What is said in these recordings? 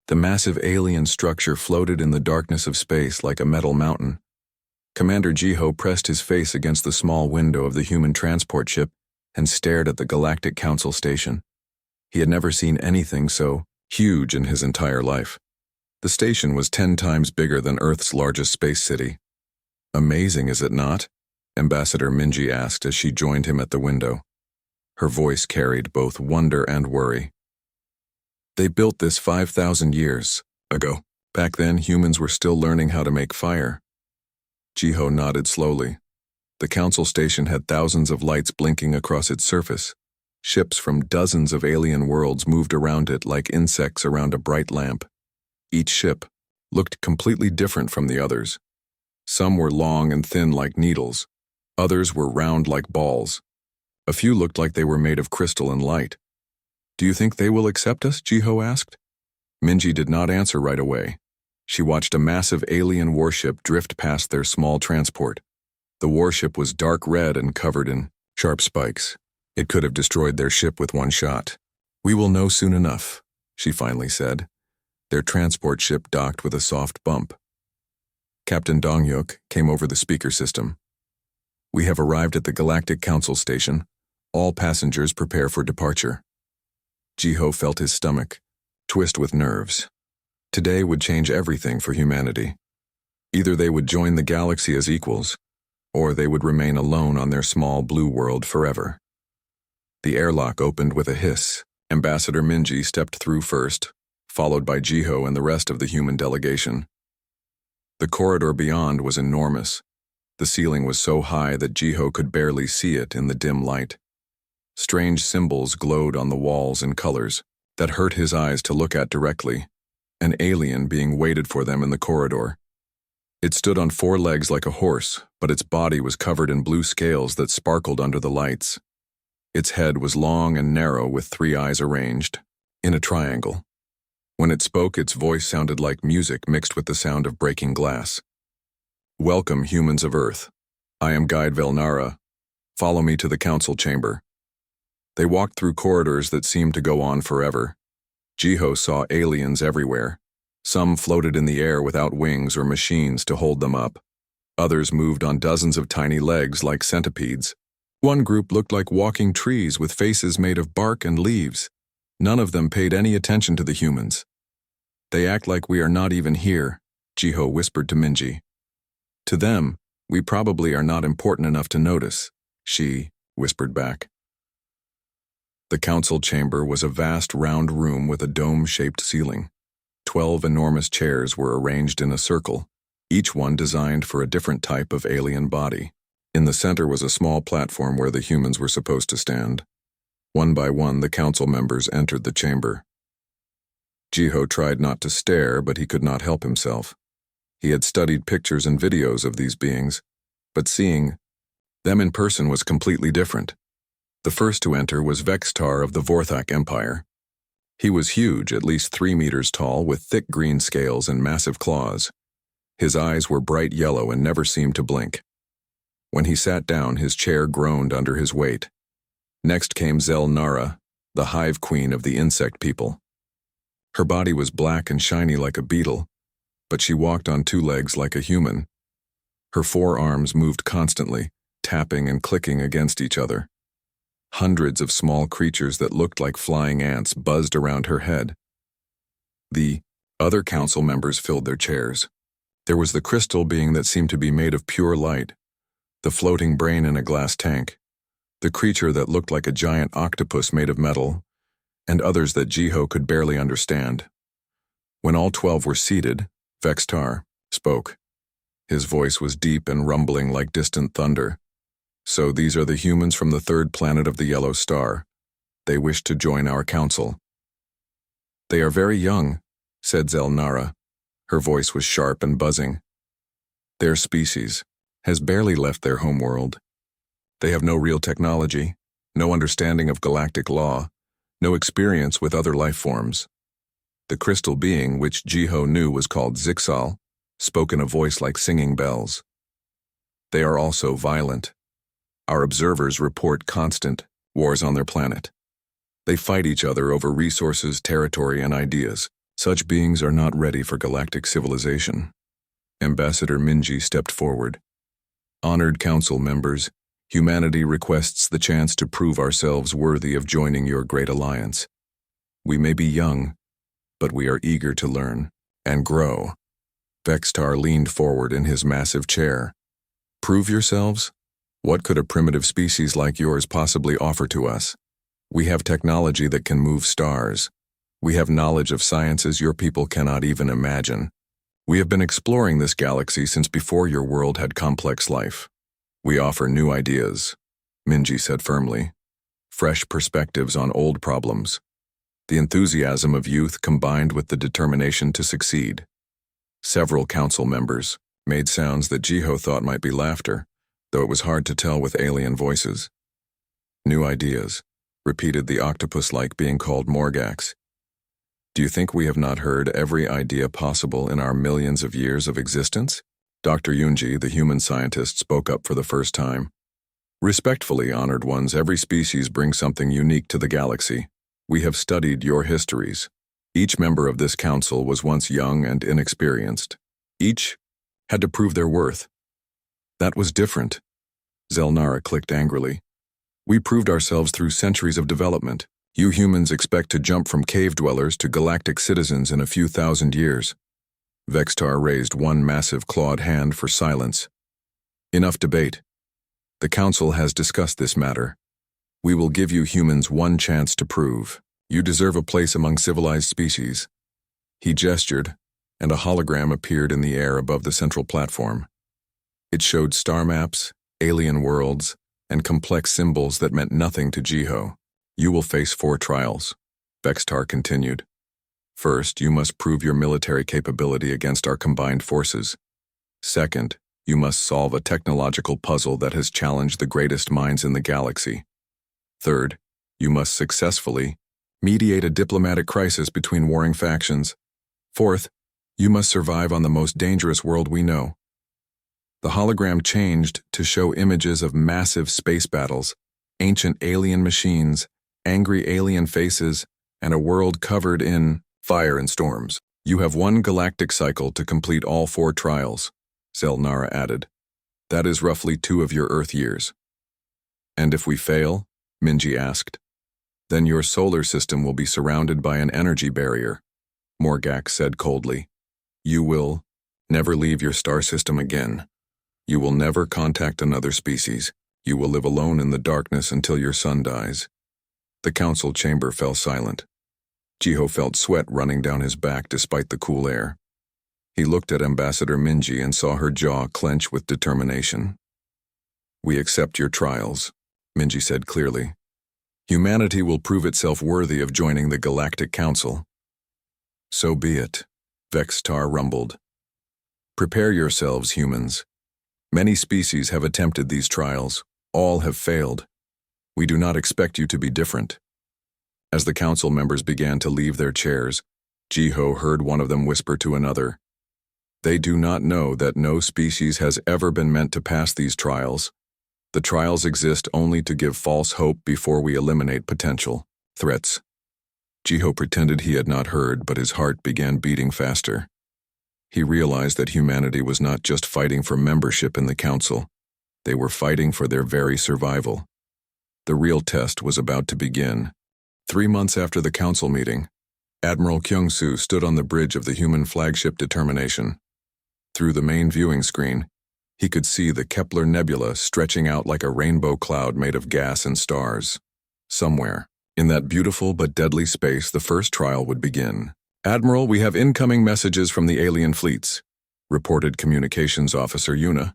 The massive alien structure floated in the darkness of space like a metal mountain. Commander Jiho pressed his face against the small window of the human transport ship and stared at the Galactic Council station. He had never seen anything so huge in his entire life. The station was 10 times bigger than Earth's largest space city. Amazing, is it not? Ambassador Minji asked as she joined him at the window. Her voice carried both wonder and worry. They built this 5,000 years ago. Back then, humans were still learning how to make fire. Jiho nodded slowly. The council station had thousands of lights blinking across its surface. Ships from dozens of alien worlds moved around it like insects around a bright lamp. Each ship looked completely different from the others. Some were long and thin like needles. Others were round like balls. A few looked like they were made of crystal and light. "Do you think they will accept us?" Jiho asked. Minji did not answer right away. She watched a massive alien warship drift past their small transport. The warship was dark red and covered in sharp spikes. It could have destroyed their ship with one shot. "We will know soon enough," she finally said. Their transport ship docked with a soft bump. Captain Dongyuk came over the speaker system. "We have arrived at the Galactic Council station. All passengers prepare for departure." Jiho felt his stomach twist with nerves. Today would change everything for humanity. Either they would join the galaxy as equals, or they would remain alone on their small blue world forever. The airlock opened with a hiss. Ambassador Minji stepped through first, followed by Jiho and the rest of the human delegation. The corridor beyond was enormous. The ceiling was so high that Jiho could barely see it in the dim light. Strange symbols glowed on the walls in colors that hurt his eyes to look at directly. An alien being waited for them in the corridor. It stood on 4 legs like a horse, but its body was covered in blue scales that sparkled under the lights. Its head was long and narrow with 3 eyes arranged in a triangle. When it spoke, its voice sounded like music mixed with the sound of breaking glass. "Welcome, humans of Earth. I am Guide Velnara. Follow me to the council chamber." They walked through corridors that seemed to go on forever. Jiho saw aliens everywhere. Some floated in the air without wings or machines to hold them up. Others moved on dozens of tiny legs like centipedes. One group looked like walking trees with faces made of bark and leaves. None of them paid any attention to the humans. "They act like we are not even here," Jiho whispered to Minji. "To them, we probably are not important enough to notice," she whispered back. The council chamber was a vast round room with a dome-shaped ceiling. 12 enormous chairs were arranged in a circle, each one designed for a different type of alien body. In the center was a small platform where the humans were supposed to stand. One by one, the council members entered the chamber. Jiho tried not to stare, but he could not help himself. He had studied pictures and videos of these beings, but seeing them in person was completely different. The first to enter was Vextar of the Vorthak Empire. He was huge, at least 3 meters tall, with thick green scales and massive claws. His eyes were bright yellow and never seemed to blink. When he sat down, his chair groaned under his weight. Next came Zelnara, the hive queen of the insect people. Her body was black and shiny like a beetle, but she walked on 2 legs like a human. Her 4 arms moved constantly, tapping and clicking against each other. Hundreds of small creatures that looked like flying ants buzzed around her head. The other council members filled their chairs. There was the crystal being that seemed to be made of pure light, the floating brain in a glass tank, the creature that looked like a giant octopus made of metal, and others that Jiho could barely understand. When all 12 were seated, Vextar spoke. His voice was deep and rumbling like distant thunder. "So these are the humans from the 3rd planet of the Yellow Star. They wish to join our council." "They are very young," said Zelnara. Her voice was sharp and buzzing. "Their species has barely left their homeworld. They have no real technology, no understanding of galactic law, no experience with other life forms." The crystal being, which Jiho knew was called Zixal, spoke in a voice like singing bells. "They are also violent. Our observers report constant wars on their planet. They fight each other over resources, territory, and ideas. Such beings are not ready for galactic civilization. Ambassador Minji stepped forward. Honored council members, humanity requests the chance to prove ourselves worthy of joining your great alliance. We may be young, but we are eager to learn and grow. Vextar leaned forward in his massive chair. Prove yourselves? What could a primitive species like yours possibly offer to us? We have technology that can move stars. We have knowledge of sciences your people cannot even imagine. We have been exploring this galaxy since before your world had complex life. We offer new ideas, Minji said firmly. Fresh perspectives on old problems. The enthusiasm of youth combined with the determination to succeed. Several council members made sounds that Jiho thought might be laughter, though it was hard to tell with alien voices. New ideas, repeated the octopus-like being called Morgax. Do you think we have not heard every idea possible in our millions of years of existence? Dr. Yunji, the human scientist, spoke up for the first time. Respectfully, honored ones, every species brings something unique to the galaxy. We have studied your histories. Each member of this council was once young and inexperienced. Each had to prove their worth. That was different. Zelnara clicked angrily. We proved ourselves through centuries of development. You humans expect to jump from cave dwellers to galactic citizens in a few thousand years. Vextar raised one massive clawed hand for silence. Enough debate. The council has discussed this matter. We will give you humans one chance to prove. You deserve a place among civilized species. He gestured, and a hologram appeared in the air above the central platform. It showed star maps, alien worlds, and complex symbols that meant nothing to Jiho. You will face 4 trials, Vextar continued. First, you must prove your military capability against our combined forces. Second, you must solve a technological puzzle that has challenged the greatest minds in the galaxy. Third, you must successfully mediate a diplomatic crisis between warring factions. Fourth, you must survive on the most dangerous world we know. The hologram changed to show images of massive space battles, ancient alien machines, angry alien faces, and a world covered in fire and storms. You have 1 galactic cycle to complete all 4 trials, Zelnara added. That is roughly 2 of your Earth years. And if we fail? Minji asked. Then your solar system will be surrounded by an energy barrier, Morgax said coldly. You will never leave your star system again. You will never contact another species. You will live alone in the darkness until your sun dies. The council chamber fell silent. Jiho felt sweat running down his back despite the cool air. He looked at Ambassador Minji and saw her jaw clench with determination. We accept your trials, Minji said clearly. Humanity will prove itself worthy of joining the Galactic Council. So be it, Vextar rumbled. Prepare yourselves, humans. Many species have attempted these trials. All have failed. We do not expect you to be different. As the council members began to leave their chairs, Jiho heard one of them whisper to another. They do not know that no species has ever been meant to pass these trials. The trials exist only to give false hope before we eliminate potential threats. Jiho pretended he had not heard, but his heart began beating faster. He realized that humanity was not just fighting for membership in the council. They were fighting for their very survival. The real test was about to begin. 3 months after the council meeting, Admiral Kyung-soo stood on the bridge of the human flagship Determination. Through the main viewing screen, he could see the Kepler Nebula stretching out like a rainbow cloud made of gas and stars. Somewhere, in that beautiful but deadly space, the first trial would begin. Admiral, we have incoming messages from the alien fleets, reported Communications Officer Yuna.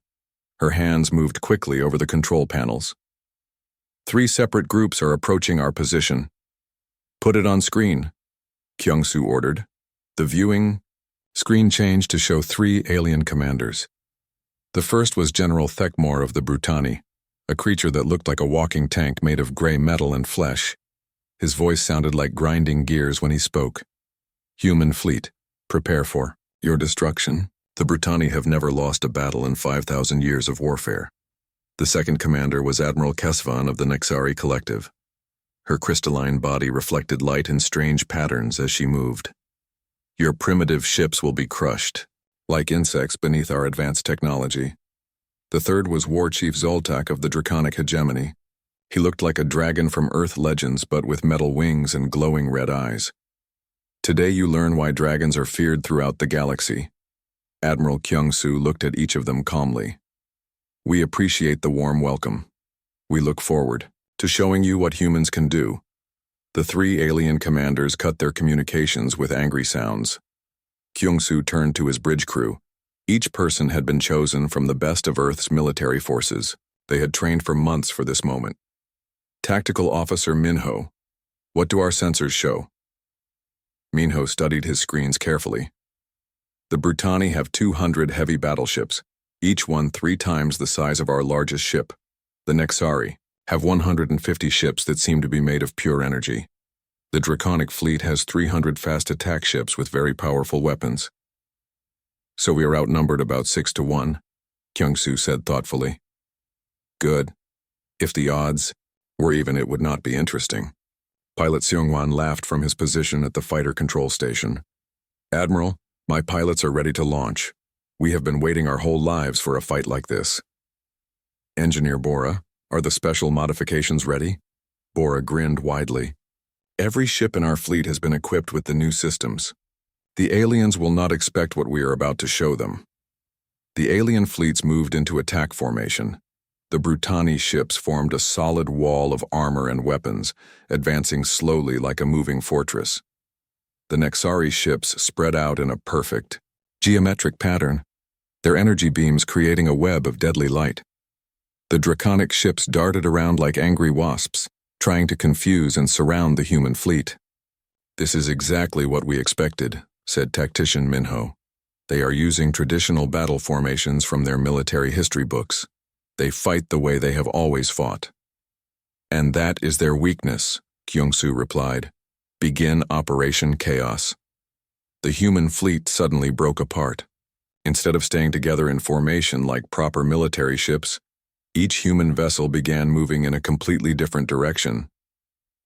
Her hands moved quickly over the control panels. 3 separate groups are approaching our position. Put it on screen, Kyung-soo ordered. The viewing screen changed to show 3 alien commanders. The first was General Thekmor of the Brutani, a creature that looked like a walking tank made of gray metal and flesh. His voice sounded like grinding gears when he spoke. Human fleet, prepare for your destruction. The Brutani have never lost a battle in 5,000 years of warfare. The second commander was Admiral Kesvan of the Nexari Collective. Her crystalline body reflected light in strange patterns as she moved. Your primitive ships will be crushed, like insects beneath our advanced technology. The third was War Chief Zoltak of the Draconic Hegemony. He looked like a dragon from Earth legends, but with metal wings and glowing red eyes. Today you learn why dragons are feared throughout the galaxy. Admiral Kyung-soo looked at each of them calmly. We appreciate the warm welcome. We look forward to showing you what humans can do. The three alien commanders cut their communications with angry sounds. Kyung-soo turned to his bridge crew. Each person had been chosen from the best of Earth's military forces. They had trained for months for this moment. Tactical Officer Minho, what do our sensors show? Minho studied his screens carefully. The Brutani have 200 heavy battleships, each one 3 times the size of our largest ship. The Nexari have 150 ships that seem to be made of pure energy. The Draconic fleet has 300 fast attack ships with very powerful weapons. So we are outnumbered about 6 to 1, Kyung-soo said thoughtfully. Good. If the odds were even, it would not be interesting. Pilot Seung-wan laughed from his position at the fighter control station. Admiral, my pilots are ready to launch. We have been waiting our whole lives for a fight like this. Engineer Bora, are the special modifications ready? Bora grinned widely. Every ship in our fleet has been equipped with the new systems. The aliens will not expect what we are about to show them. The alien fleets moved into attack formation. The Brutani ships formed a solid wall of armor and weapons, advancing slowly like a moving fortress. The Nexari ships spread out in a perfect, geometric pattern, their energy beams creating a web of deadly light. The Draconic ships darted around like angry wasps, trying to confuse and surround the human fleet. This is exactly what we expected, said Tactician Minho. They are using traditional battle formations from their military history books. They fight the way they have always fought. And that is their weakness, Kyung-soo replied. Begin Operation Chaos. The human fleet suddenly broke apart. Instead of staying together in formation like proper military ships, each human vessel began moving in a completely different direction.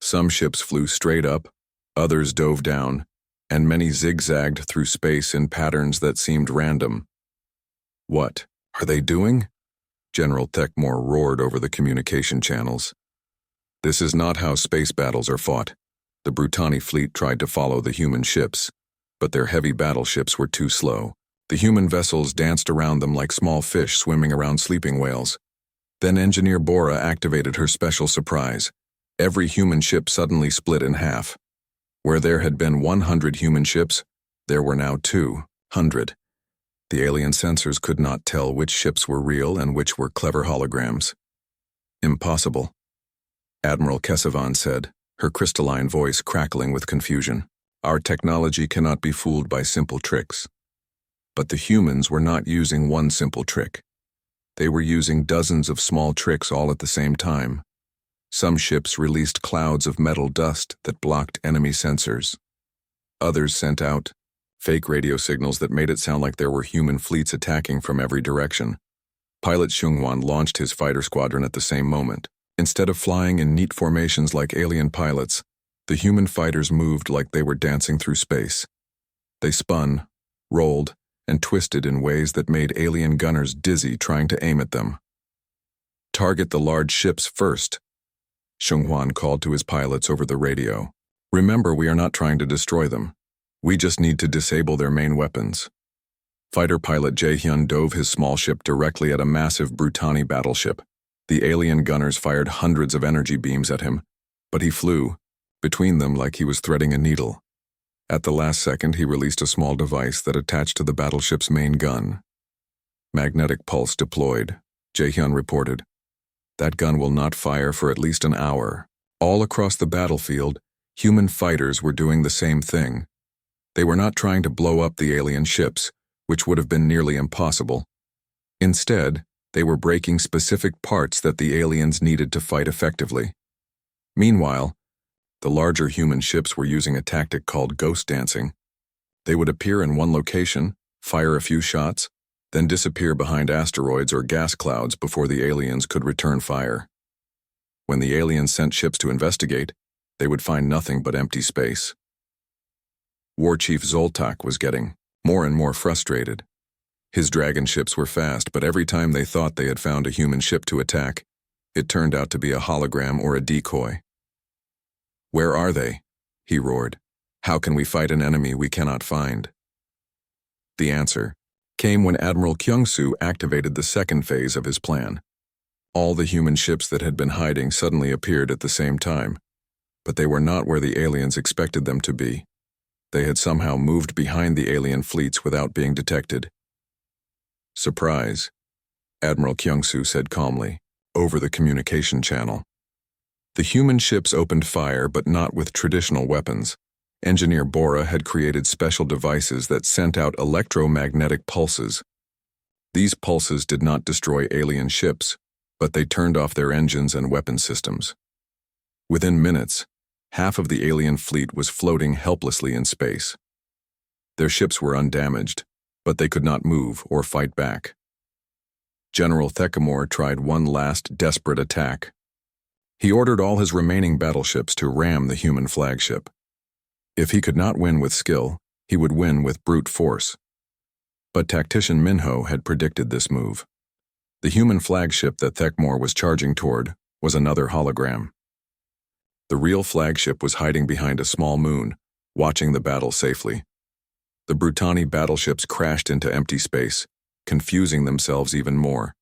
Some ships flew straight up, others dove down, and many zigzagged through space in patterns that seemed random. What are they doing? General Thekmore roared over the communication channels. This is not how space battles are fought. The Brutani fleet tried to follow the human ships, but their heavy battleships were too slow. The human vessels danced around them like small fish swimming around sleeping whales. Then Engineer Bora activated her special surprise. Every human ship suddenly split in half. Where there had been 100 human ships, there were now 200. The alien sensors could not tell which ships were real and which were clever holograms. Impossible, Admiral Kesavan said, her crystalline voice crackling with confusion. Our technology cannot be fooled by simple tricks. But the humans were not using one simple trick. They were using dozens of small tricks all at the same time. Some ships released clouds of metal dust that blocked enemy sensors. Others sent out fake radio signals that made it sound like there were human fleets attacking from every direction. Pilot Seung-wan launched his fighter squadron at the same moment. Instead of flying in neat formations like alien pilots, the human fighters moved like they were dancing through space. They spun, rolled, and twisted in ways that made alien gunners dizzy trying to aim at them. Target the large ships first, Seung-wan called to his pilots over the radio. Remember, we are not trying to destroy them. We just need to disable their main weapons. Fighter pilot Jae-hyun dove his small ship directly at a massive Brutani battleship. The alien gunners fired hundreds of energy beams at him, but he flew between them like he was threading a needle. At the last second, he released a small device that attached to the battleship's main gun. Magnetic pulse deployed, Jae-hyun reported. That gun will not fire for at least an hour. All across the battlefield, human fighters were doing the same thing. They were not trying to blow up the alien ships, which would have been nearly impossible. Instead, they were breaking specific parts that the aliens needed to fight effectively. Meanwhile, the larger human ships were using a tactic called ghost dancing. They would appear in one location, fire a few shots, then disappear behind asteroids or gas clouds before the aliens could return fire. When the aliens sent ships to investigate, they would find nothing but empty space. War Chief Zoltak was getting more and more frustrated. His dragon ships were fast, but every time they thought they had found a human ship to attack, it turned out to be a hologram or a decoy. "Where are they?" he roared. "How can we fight an enemy we cannot find?" The answer came when Admiral Kyungsoo activated the second phase of his plan. All the human ships that had been hiding suddenly appeared at the same time, but they were not where the aliens expected them to be. They had somehow moved behind the alien fleets without being detected. "Surprise," Admiral Kyungsoo said calmly, over the communication channel. The human ships opened fire, but not with traditional weapons. Engineer Bora had created special devices that sent out electromagnetic pulses. These pulses did not destroy alien ships, but they turned off their engines and weapon systems. Within minutes, half of the alien fleet was floating helplessly in space. Their ships were undamaged, but they could not move or fight back. General Theckamore tried one last desperate attack. He ordered all his remaining battleships to ram the human flagship. If he could not win with skill, he would win with brute force. But tactician Minho had predicted this move. The human flagship that Theckamore was charging toward was another hologram. The real flagship was hiding behind a small moon, watching the battle safely. The Brutani battleships crashed into empty space, confusing themselves even more.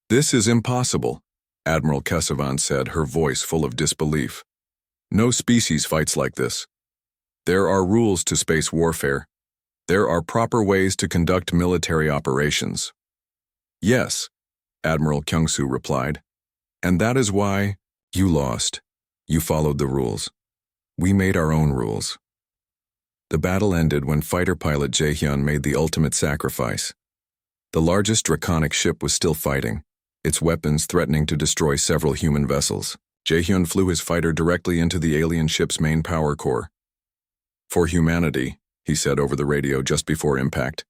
"This is impossible," Admiral Kesavan said, her voice full of disbelief. "No species fights like this. There are rules to space warfare. There are proper ways to conduct military operations." "Yes," Admiral Kyungsoo replied, "and that is why you lost. You followed the rules. We made our own rules." The battle ended when fighter pilot Jaehyun made the ultimate sacrifice. The largest draconic ship was still fighting, its weapons threatening to destroy several human vessels. Jaehyun flew his fighter directly into the alien ship's main power core. "For humanity," he said over the radio just before impact.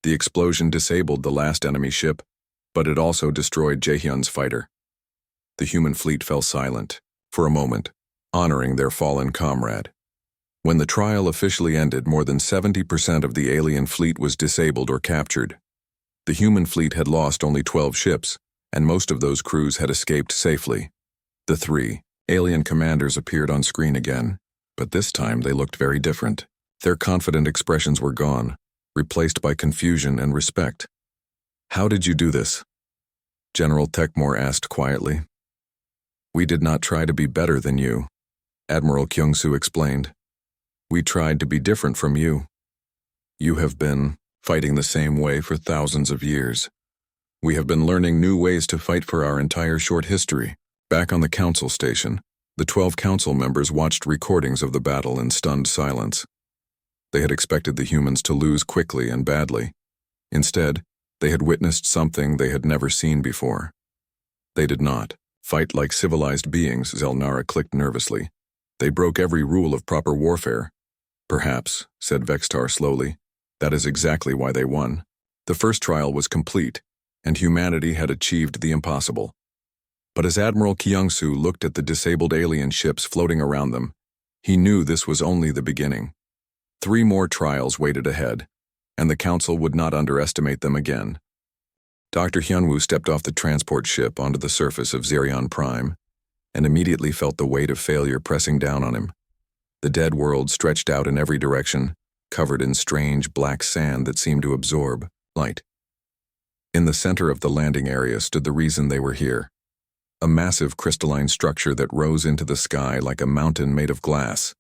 The explosion disabled the last enemy ship, but it also destroyed Jaehyun's fighter. The human fleet fell silent, for a moment, honoring their fallen comrade. When the trial officially ended, more than 70% of the alien fleet was disabled or captured. The human fleet had lost only 12 ships, and most of those crews had escaped safely. The 3 alien commanders appeared on screen again, but this time they looked very different. Their confident expressions were gone, replaced by confusion and respect. "How did you do this?" General Theckamore asked quietly. "We did not try to be better than you," Admiral Kyungsoo explained. "We tried to be different from you. You have been fighting the same way for thousands of years. We have been learning new ways to fight for our entire short history." Back on the council station, the 12 council members watched recordings of the battle in stunned silence. They had expected the humans to lose quickly and badly. Instead, they had witnessed something they had never seen before. They did not fight like civilized beings, Zelnara clicked nervously. They broke every rule of proper warfare. "Perhaps," said Vextar slowly, "that is exactly why they won. The first trial was complete, and humanity had achieved the impossible." But as Admiral Kyungsoo looked at the disabled alien ships floating around them, he knew this was only the beginning. 3 more trials waited ahead, and the council would not underestimate them again. Dr. Hyunwoo stepped off the transport ship onto the surface of Zerion Prime, and immediately felt the weight of failure pressing down on him. The dead world stretched out in every direction, covered in strange black sand that seemed to absorb light. In the center of the landing area stood the reason they were here. A massive crystalline structure that rose into the sky like a mountain made of glass.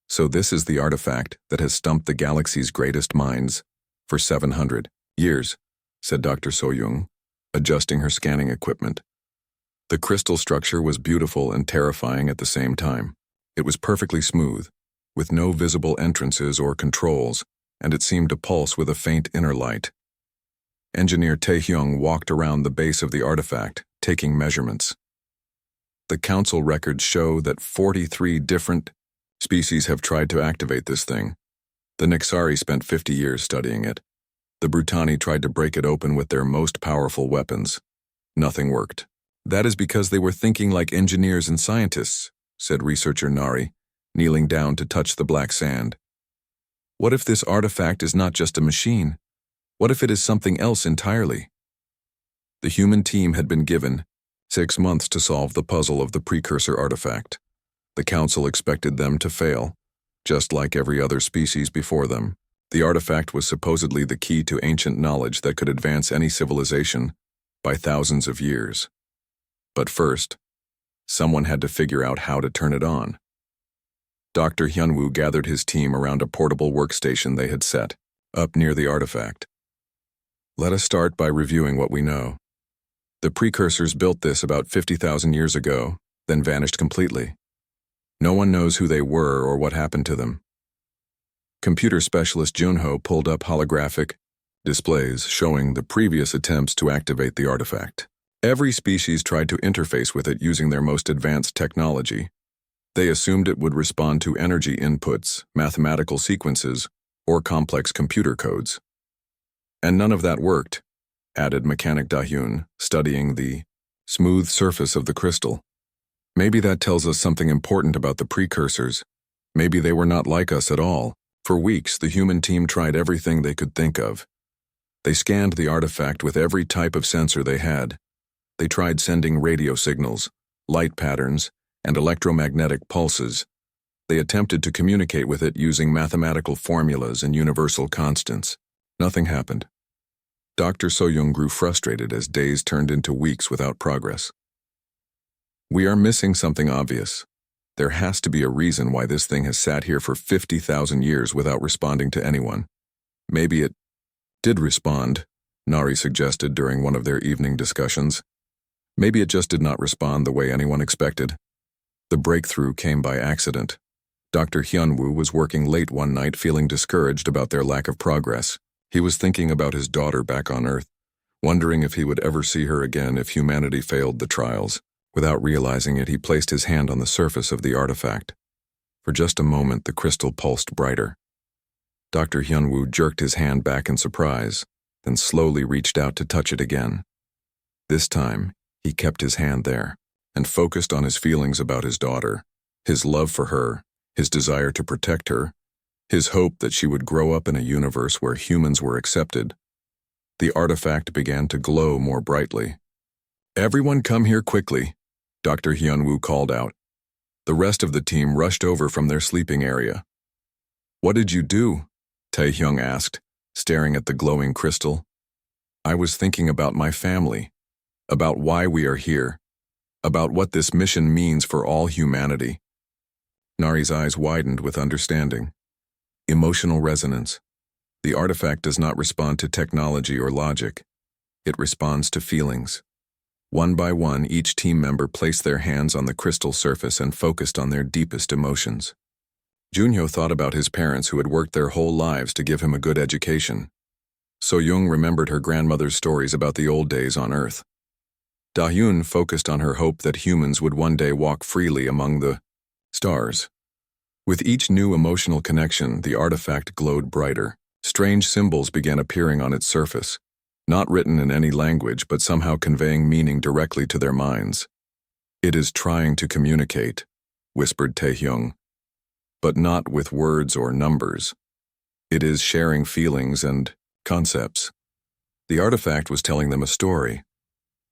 "So this is the artifact that has stumped the galaxy's greatest minds for 700 years, said Dr. Soyoung, adjusting her scanning equipment. The crystal structure was beautiful and terrifying at the same time. It was perfectly smooth, with no visible entrances or controls, and it seemed to pulse with a faint inner light. Engineer Taehyung walked around the base of the artifact, taking measurements. The council records show that 43 different species have tried to activate this thing. The Nixari spent 50 years studying it. The Brutani tried to break it open with their most powerful weapons. Nothing worked. That is because they were thinking like engineers and scientists, said researcher Nari, kneeling down to touch the black sand. What if this artifact is not just a machine? What if it is something else entirely? The human team had been given 6 months to solve the puzzle of the precursor artifact. The council expected them to fail, just like every other species before them. The artifact was supposedly the key to ancient knowledge that could advance any civilization by thousands of years. But first, someone had to figure out how to turn it on. Dr. Hyunwoo gathered his team around a portable workstation they had set up near the artifact. Let us start by reviewing what we know. The precursors built this about 50,000 years ago, then vanished completely. No one knows who they were or what happened to them. Computer specialist Junho pulled up holographic displays showing the previous attempts to activate the artifact. Every species tried to interface with it using their most advanced technology. They assumed it would respond to energy inputs, mathematical sequences, or complex computer codes. And none of that worked, added Mechanic Dahyun, studying the smooth surface of the crystal. Maybe that tells us something important about the precursors. Maybe they were not like us at all. For weeks, the human team tried everything they could think of. They scanned the artifact with every type of sensor they had. They tried sending radio signals, light patterns, and electromagnetic pulses. They attempted to communicate with it using mathematical formulas and universal constants. Nothing happened. Dr. Soyoung grew frustrated as days turned into weeks without progress. We are missing something obvious. There has to be a reason why this thing has sat here for 50,000 years without responding to anyone. Maybe it did respond, Nari suggested during one of their evening discussions. Maybe it just did not respond the way anyone expected. The breakthrough came by accident. Dr. Hyunwoo was working late one night feeling discouraged about their lack of progress. He was thinking about his daughter back on Earth, wondering if he would ever see her again if humanity failed the trials. Without realizing it, he placed his hand on the surface of the artifact. For just a moment, the crystal pulsed brighter. Dr. Hyunwoo jerked his hand back in surprise, then slowly reached out to touch it again. This time, he kept his hand there and focused on his feelings about his daughter, his love for her, his desire to protect her, his hope that she would grow up in a universe where humans were accepted. The artifact began to glow more brightly. "Everyone come here quickly," Dr. Hyunwoo called out. The rest of the team rushed over from their sleeping area. "What did you do?" Taehyung asked, staring at the glowing crystal. "I was thinking about my family, about why we are here, about what this mission means for all humanity." Nari's eyes widened with understanding. Emotional resonance. The artifact does not respond to technology or logic. It responds to feelings. One by one, each team member placed their hands on the crystal surface and focused on their deepest emotions. Junho thought about his parents who had worked their whole lives to give him a good education. Soyoung remembered her grandmother's stories about the old days on Earth. Dahyun focused on her hope that humans would one day walk freely among the stars. With each new emotional connection, the artifact glowed brighter. Strange symbols began appearing on its surface, not written in any language but somehow conveying meaning directly to their minds. "It is trying to communicate," whispered Taehyung, "but not with words or numbers. It is sharing feelings and concepts." The artifact was telling them a story.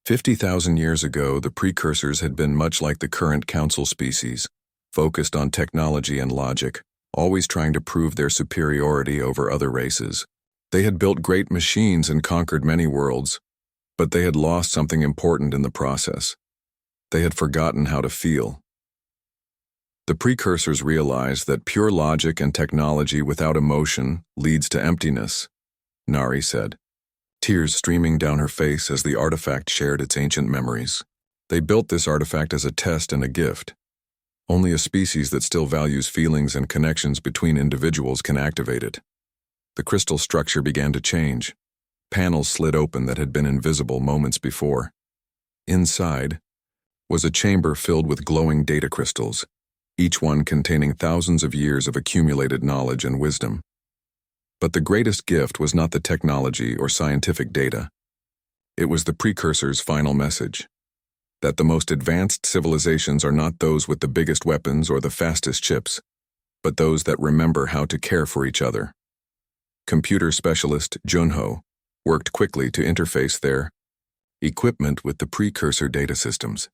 50,000 years ago, the precursors had been much like the current council species, focused on technology and logic, always trying to prove their superiority over other races. They had built great machines and conquered many worlds, but they had lost something important in the process. They had forgotten how to feel. The precursors realized that pure logic and technology without emotion leads to emptiness, Nari said, tears streaming down her face as the artifact shared its ancient memories. They built this artifact as a test and a gift. Only a species that still values feelings and connections between individuals can activate it. The crystal structure began to change. Panels slid open that had been invisible moments before. Inside was a chamber filled with glowing data crystals, each one containing thousands of years of accumulated knowledge and wisdom. But the greatest gift was not the technology or scientific data. It was the precursors' final message. That the most advanced civilizations are not those with the biggest weapons or the fastest chips, but those that remember how to care for each other. Computer specialist Junho worked quickly to interface their equipment with the precursor data systems.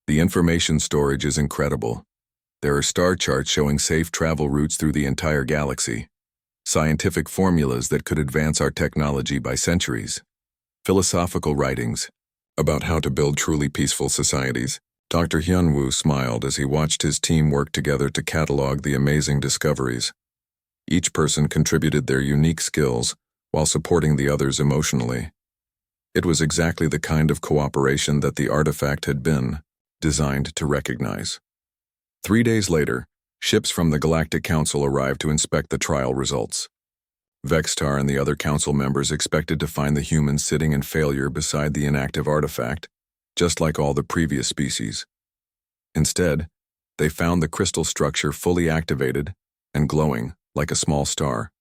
The information storage is incredible. There are star charts showing safe travel routes through the entire galaxy, scientific formulas that could advance our technology by centuries, philosophical writings about how to build truly peaceful societies. Dr. Hyunwoo smiled as he watched his team work together to catalog the amazing discoveries. Each person contributed their unique skills while supporting the others emotionally. It was exactly the kind of cooperation that the artifact had been designed to recognize. 3 days later, ships from the Galactic Council arrived to inspect the trial results. Vextar and the other council members expected to find the humans sitting in failure beside the inactive artifact, just like all the previous species. Instead, they found the crystal structure fully activated and glowing like a small star.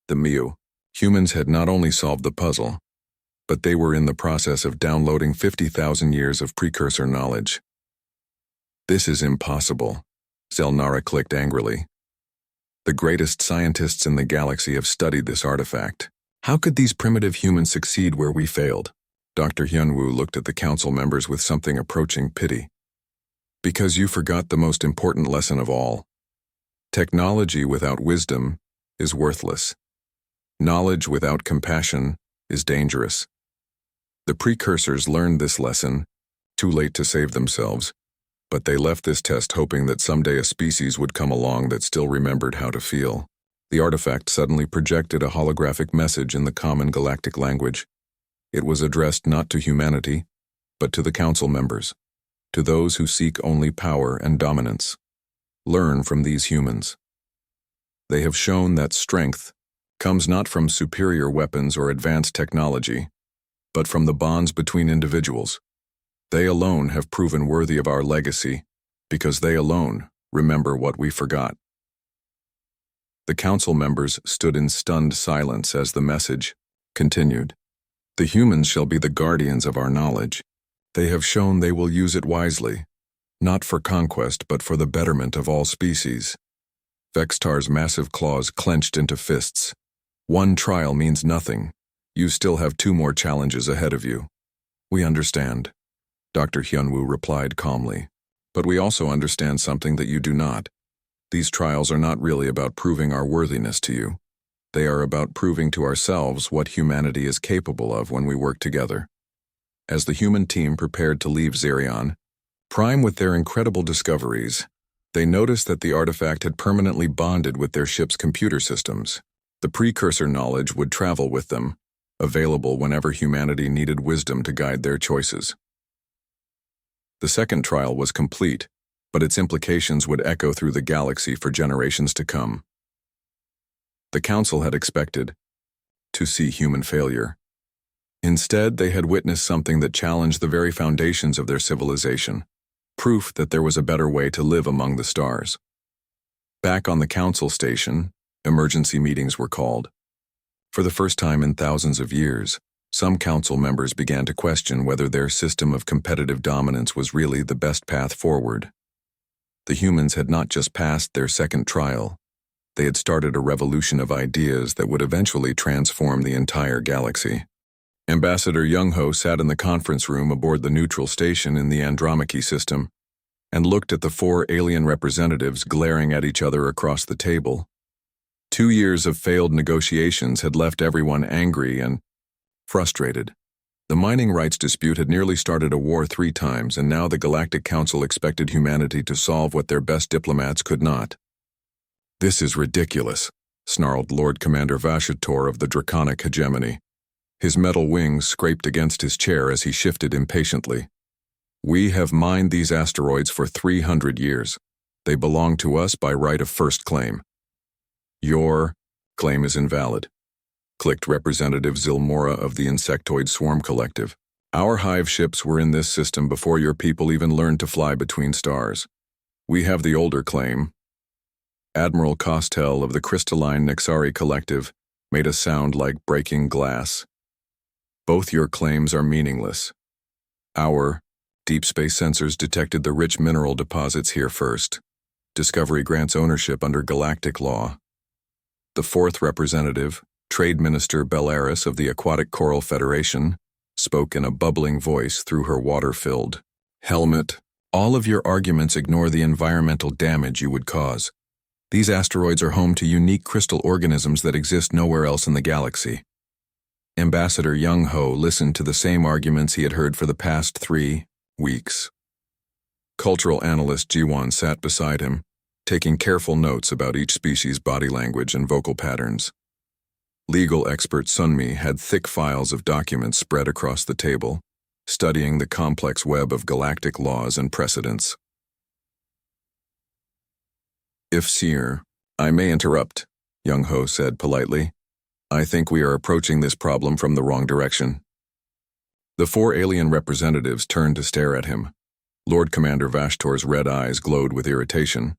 The Miu humans had not only solved the puzzle, but they were in the process of downloading 50,000 years of precursor knowledge. This is impossible, Zelnara clicked angrily. The greatest scientists in the galaxy have studied this artifact. How could these primitive humans succeed where we failed? Dr. Hyunwoo looked at the council members with something approaching pity. Because you forgot the most important lesson of all. Technology without wisdom is worthless. Knowledge without compassion is dangerous. The precursors learned this lesson, too late to save themselves, but they left this test hoping that someday a species would come along that still remembered how to feel. The artifact suddenly projected a holographic message in the common galactic language. It was addressed not to humanity, but to the council members, to those who seek only power and dominance. Learn from these humans. They have shown that strength comes not from superior weapons or advanced technology, but from the bonds between individuals. They alone have proven worthy of our legacy, because they alone remember what we forgot. The council members stood in stunned silence as the message continued. The humans shall be the guardians of our knowledge. They have shown they will use it wisely, not for conquest but for the betterment of all species. Vextar's massive claws clenched into fists. One trial means nothing. You still have 2 more challenges ahead of you. We understand, Dr. Hyunwoo replied calmly. But we also understand something that you do not. These trials are not really about proving our worthiness to you. They are about proving to ourselves what humanity is capable of when we work together. As the human team prepared to leave Xerion, prime with their incredible discoveries, they noticed that the artifact had permanently bonded with their ship's computer systems. The precursor knowledge would travel with them, available whenever humanity needed wisdom to guide their choices. The second trial was complete, but its implications would echo through the galaxy for generations to come. The Council had expected to see human failure. Instead, they had witnessed something that challenged the very foundations of their civilization, proof that there was a better way to live among the stars. Back on the Council station, emergency meetings were called. For the first time in thousands of years, some Council members began to question whether their system of competitive dominance was really the best path forward. The humans had not just passed their second trial. They had started a revolution of ideas that would eventually transform the entire galaxy. Ambassador Young-ho sat in the conference room aboard the neutral station in the Andromache system and looked at the 4 alien representatives glaring at each other across the table. 2 years of failed negotiations had left everyone angry and frustrated. The mining rights dispute had nearly started a war 3 times, and now the Galactic Council expected humanity to solve what their best diplomats could not. "This is ridiculous," snarled Lord Commander Vashator of the Draconic Hegemony. His metal wings scraped against his chair as he shifted impatiently. "We have mined these asteroids for 300 years. They belong to us by right of first claim." "Your claim is invalid," clicked Representative Zilmora of the Insectoid Swarm Collective. "Our hive ships were in this system before your people even learned to fly between stars. We have the older claim." Admiral Costel of the Crystalline Nexari Collective made a sound like breaking glass. "Both your claims are meaningless. Our deep space sensors detected the rich mineral deposits here first. Discovery grants ownership under galactic law. The fourth representative, Trade Minister Bellaris of the Aquatic Coral Federation, spoke in a bubbling voice through her water-filled helmet. All of your arguments ignore the environmental damage you would cause. These asteroids are home to unique crystal organisms that exist nowhere else in the galaxy. Ambassador Young Ho listened to the same arguments he had heard for the past 3 weeks. Cultural analyst Jiwon sat beside him, taking careful notes about each species' body language and vocal patterns. Legal expert Sunmi had thick files of documents spread across the table, studying the complex web of galactic laws and precedents. If Seer, I may interrupt, Young Ho said politely. I think we are approaching this problem from the wrong direction. The 4 alien representatives turned to stare at him. Lord Commander Vashtor's red eyes glowed with irritation.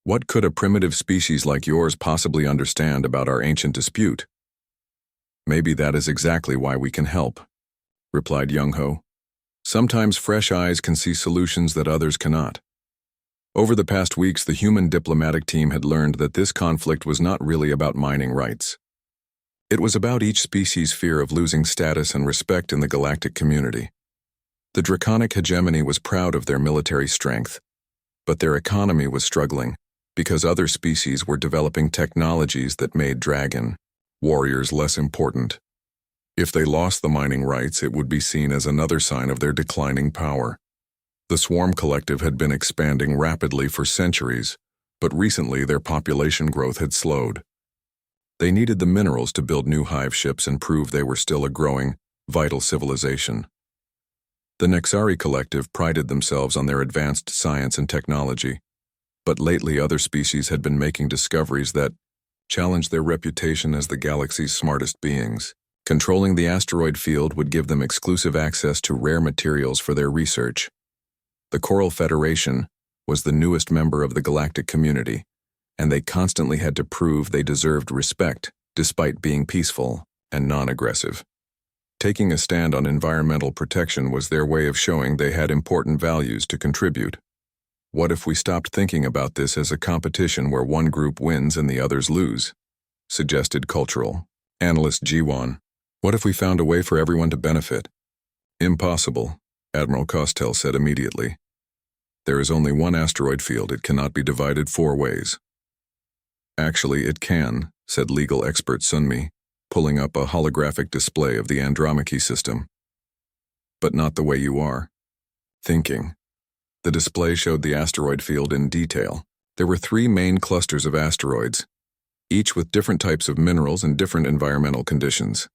What could a primitive species like yours possibly understand about our ancient dispute? Maybe that is exactly why we can help, replied Young Ho. Sometimes fresh eyes can see solutions that others cannot. Over the past weeks, the human diplomatic team had learned that this conflict was not really about mining rights. It was about each species' fear of losing status and respect in the galactic community. The draconic hegemony was proud of their military strength, but their economy was struggling because other species were developing technologies that made dragon warriors less important. If they lost the mining rights, it would be seen as another sign of their declining power. The Swarm Collective had been expanding rapidly for centuries, but recently their population growth had slowed. They needed the minerals to build new hive ships and prove they were still a growing, vital civilization. The Nexari Collective prided themselves on their advanced science and technology, but lately other species had been making discoveries that challenged their reputation as the galaxy's smartest beings. Controlling the asteroid field would give them exclusive access to rare materials for their research. The Coral Federation was the newest member of the galactic community, and they constantly had to prove they deserved respect despite being peaceful and non-aggressive. Taking a stand on environmental protection was their way of showing they had important values to contribute. What if we stopped thinking about this as a competition where one group wins and the others lose? Suggested cultural analyst Jiwon. What if we found a way for everyone to benefit? Impossible, Admiral Costel said immediately. There is only one asteroid field. It cannot be divided 4 ways. Actually, it can, said legal expert Sunmi, pulling up a holographic display of the Andromache system. But not the way you are thinking. The display showed the asteroid field in detail. There were 3 main clusters of asteroids, each with different types of minerals and different environmental conditions.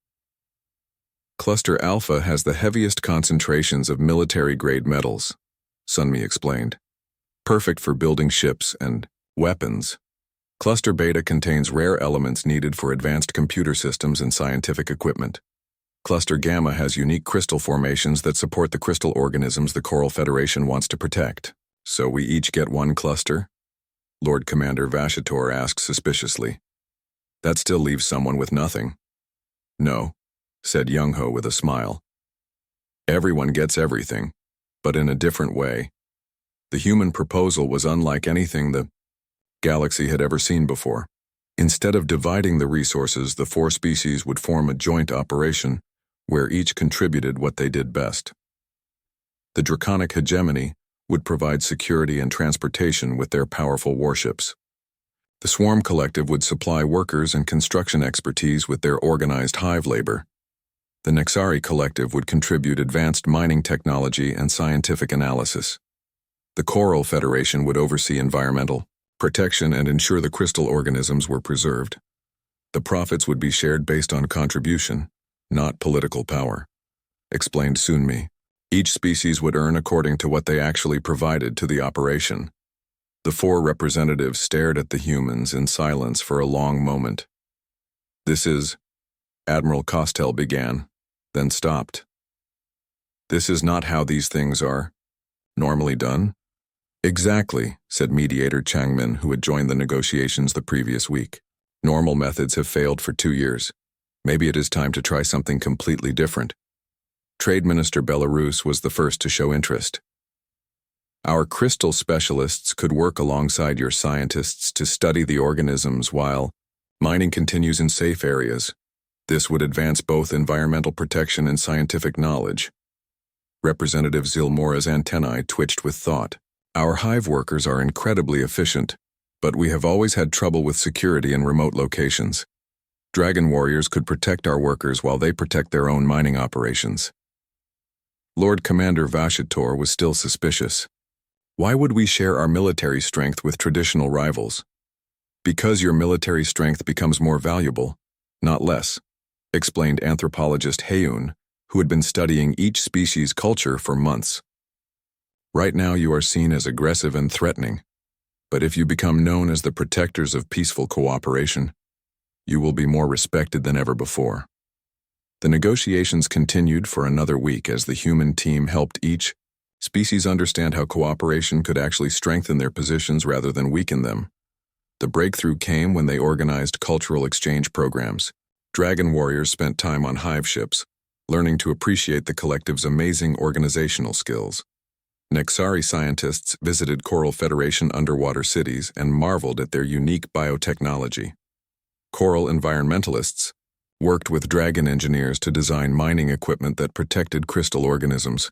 Cluster Alpha has the heaviest concentrations of military-grade metals, Sunmi explained. Perfect for building ships and weapons. Cluster Beta contains rare elements needed for advanced computer systems and scientific equipment. Cluster Gamma has unique crystal formations that support the crystal organisms the Coral Federation wants to protect. So we each get 1 cluster? Lord Commander Vashator asked suspiciously. That still leaves someone with nothing. No, said Young Ho with a smile. Everyone gets everything, but in a different way. The human proposal was unlike anything the galaxy had ever seen before. Instead of dividing the resources, the 4 species would form a joint operation where each contributed what they did best. The draconic hegemony would provide security and transportation with their powerful warships. The Swarm Collective would supply workers and construction expertise with their organized hive labor. The Nexari Collective would contribute advanced mining technology and scientific analysis. The Coral Federation would oversee environmental protection and ensure the crystal organisms were preserved. The profits would be shared based on contribution, not political power, explained Sunmi. Each species would earn according to what they actually provided to the operation. The 4 representatives stared at the humans in silence for a long moment. This is, Admiral Costel began, then stopped. This is not how these things are normally done? Exactly, said mediator Changmin, who had joined the negotiations the previous week. Normal methods have failed for 2 years. Maybe it is time to try something completely different. Trade Minister Belarus was the first to show interest. Our crystal specialists could work alongside your scientists to study the organisms while Mining continues in safe areas. This would advance both environmental protection and scientific knowledge. Representative Zilmora's antennae twitched with thought. Our hive workers are incredibly efficient, but we have always had trouble with security in remote locations. Dragon warriors could protect our workers while they protect their own mining operations. Lord Commander Vashator was still suspicious. Why would we share our military strength with traditional rivals? Because your military strength becomes more valuable, not less, explained anthropologist Heun, who had been studying each species' culture for months. Right now you are seen as aggressive and threatening, but if you become known as the protectors of peaceful cooperation, you will be more respected than ever before. The negotiations continued for another week as the human team helped each species understand how cooperation could actually strengthen their positions rather than weaken them. The breakthrough came when they organized cultural exchange programs. Dragon warriors spent time on hive ships, learning to appreciate the collective's amazing organizational skills. Nexari scientists visited Coral Federation underwater cities and marveled at their unique biotechnology. Coral environmentalists worked with dragon engineers to design mining equipment that protected crystal organisms.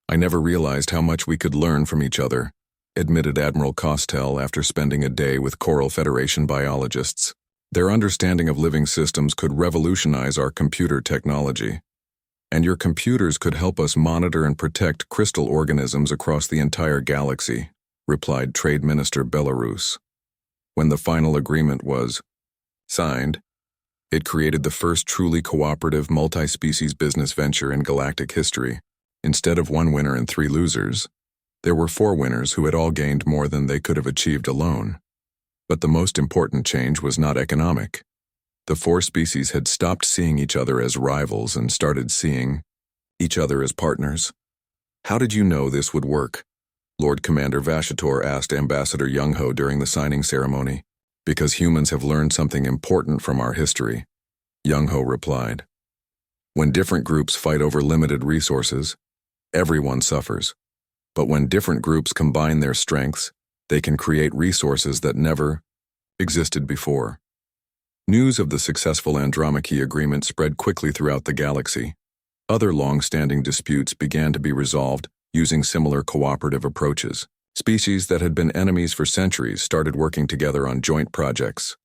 I never realized how much we could learn from each other, admitted Admiral Costel after spending a day with Coral Federation biologists. Their understanding of living systems could revolutionize our computer technology. And your computers could help us monitor and protect crystal organisms across the entire galaxy, replied Trade Minister Belarus. When the final agreement was signed, it created the first truly cooperative multi-species business venture in galactic history. Instead of one winner and 3 losers, there were 4 winners who had all gained more than they could have achieved alone. But the most important change was not economic. The 4 species had stopped seeing each other as rivals and started seeing each other as partners. How did you know this would work? Lord Commander Vashator asked Ambassador Young-ho during the signing ceremony. Because humans have learned something important from our history, Young-ho replied. When different groups fight over limited resources, everyone suffers. But when different groups combine their strengths, they can create resources that never existed before. News of the successful Andromache agreement spread quickly throughout the galaxy. Other long-standing disputes began to be resolved using similar cooperative approaches. Species that had been enemies for centuries started working together on joint projects.